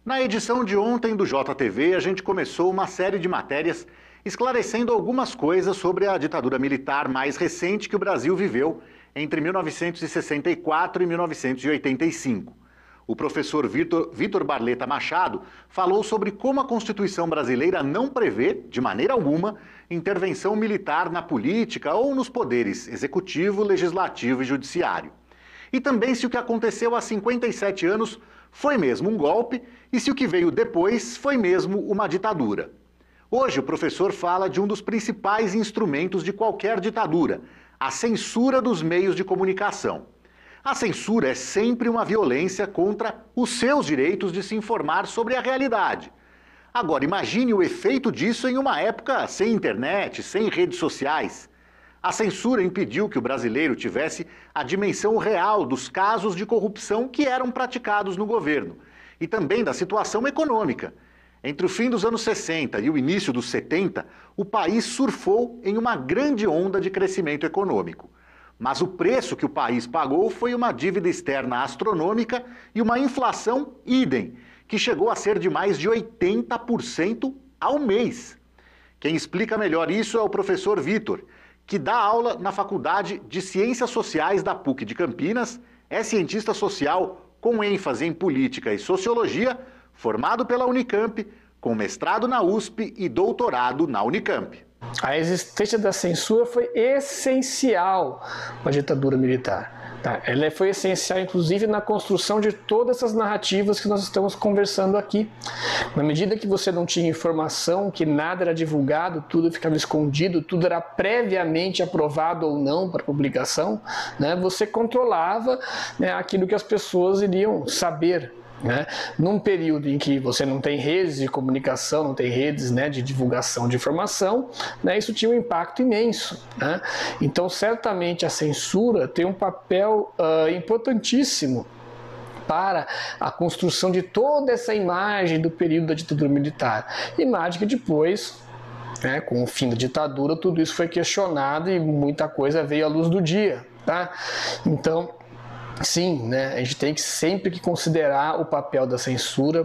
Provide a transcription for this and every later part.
Na edição de ontem do JTV, a gente começou uma série de matérias esclarecendo algumas coisas sobre a ditadura militar mais recente que o Brasil viveu entre 1964 e 1985. O professor Vitor Barleta Machado falou sobre como a Constituição brasileira não prevê, de maneira alguma, intervenção militar na política ou nos poderes executivo, legislativo e judiciário. E também se o que aconteceu há 57 anos foi mesmo um golpe e se o que veio depois foi mesmo uma ditadura. Hoje o professor fala de um dos principais instrumentos de qualquer ditadura, a censura dos meios de comunicação. A censura é sempre uma violência contra os seus direitos de se informar sobre a realidade. Agora, imagine o efeito disso em uma época sem internet, sem redes sociais. A censura impediu que o brasileiro tivesse a dimensão real dos casos de corrupção que eram praticados no governo e também da situação econômica. Entre o fim dos anos 60 e o início dos 70, o país surfou em uma grande onda de crescimento econômico. Mas o preço que o país pagou foi uma dívida externa astronômica e uma inflação idem, que chegou a ser de mais de 80% ao mês. Quem explica melhor isso é o professor Vitor, que dá aula na Faculdade de Ciências Sociais da PUC de Campinas, é cientista social com ênfase em política e sociologia, formado pela Unicamp, com mestrado na USP e doutorado na Unicamp. A existência da censura foi essencial para a ditadura militar. Ela foi essencial, inclusive, na construção de todas essas narrativas que nós estamos conversando aqui. Na medida que você não tinha informação, que nada era divulgado, tudo ficava escondido, tudo era previamente aprovado ou não para publicação, você controlava aquilo que as pessoas iriam saber. Num período em que você não tem redes de comunicação, não tem redes de divulgação de informação, isso tinha um impacto imenso. Então, certamente a censura tem um papel importantíssimo para a construção de toda essa imagem do período da ditadura militar. Imagem que depois, com o fim da ditadura, tudo isso foi questionado e muita coisa veio à luz do dia. Então, sim, a gente tem que sempre que considerar o papel da censura,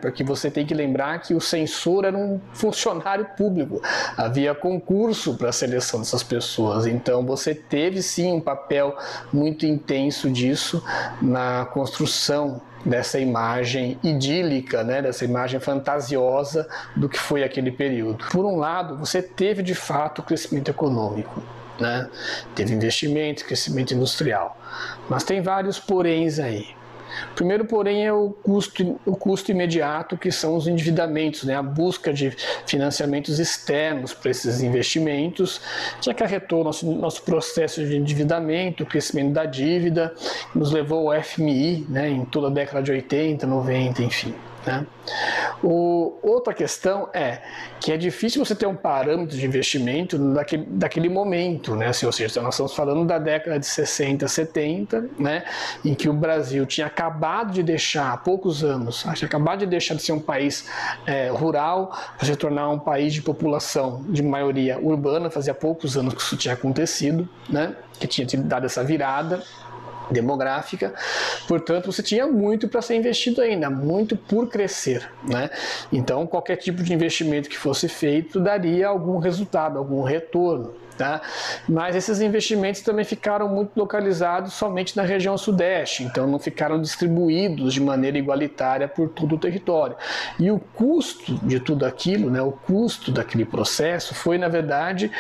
porque você tem que lembrar que o censor era um funcionário público, havia concurso para a seleção dessas pessoas, então você teve sim um papel muito intenso disso na construção dessa imagem idílica, dessa imagem fantasiosa do que foi aquele período. Por um lado, você teve de fato o crescimento econômico. Teve investimento, crescimento industrial, mas tem vários poréns aí. O primeiro porém é o custo imediato, que são os endividamentos, a busca de financiamentos externos para esses investimentos, que acarretou nosso processo de endividamento, o crescimento da dívida, nos levou ao FMI em toda a década de 80, 90, enfim. Outra questão é que é difícil você ter um parâmetro de investimento daquele momento, ou seja, nós estamos falando da década de 60, 70, em que o Brasil tinha acabado de deixar, há poucos anos, tinha acabado de deixar de ser um país rural para se tornar um país de população de maioria urbana, fazia poucos anos que isso tinha acontecido, que tinha dado essa virada demográfica, portanto você tinha muito para ser investido ainda, muito por crescer, Então qualquer tipo de investimento que fosse feito daria algum resultado, algum retorno, Mas esses investimentos também ficaram muito localizados somente na região sudeste, então não ficaram distribuídos de maneira igualitária por todo o território. E o custo de tudo aquilo, o custo daquele processo foi, na verdade,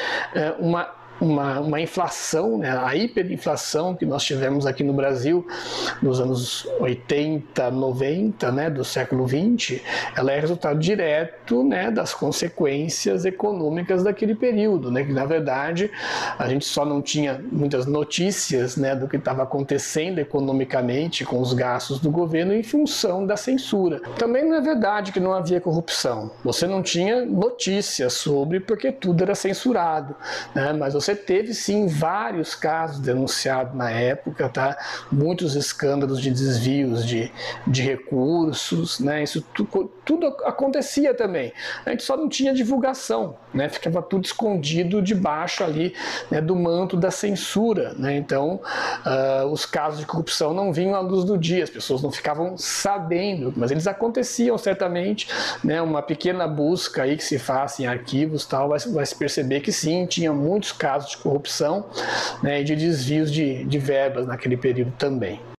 uma inflação, a hiperinflação que nós tivemos aqui no Brasil nos anos 80, 90, do século 20, ela é resultado direto das consequências econômicas daquele período, que na verdade a gente só não tinha muitas notícias do que estava acontecendo economicamente com os gastos do governo em função da censura. Também não é verdade que não havia corrupção, você não tinha notícias sobre porque tudo era censurado, mas você teve sim vários casos denunciados na época, tá? Muitos escândalos de desvios de recursos, né? Isso tudo acontecia também. A gente só não tinha divulgação, né? Ficava tudo escondido debaixo ali, né, do manto da censura, né? Então, os casos de corrupção não vinham à luz do dia, as pessoas não ficavam sabendo, mas eles aconteciam certamente, né? Uma pequena busca aí que se faz em arquivos tal, vai se perceber que sim, tinha muitos casos de corrupção, né, e de desvios de verbas naquele período também.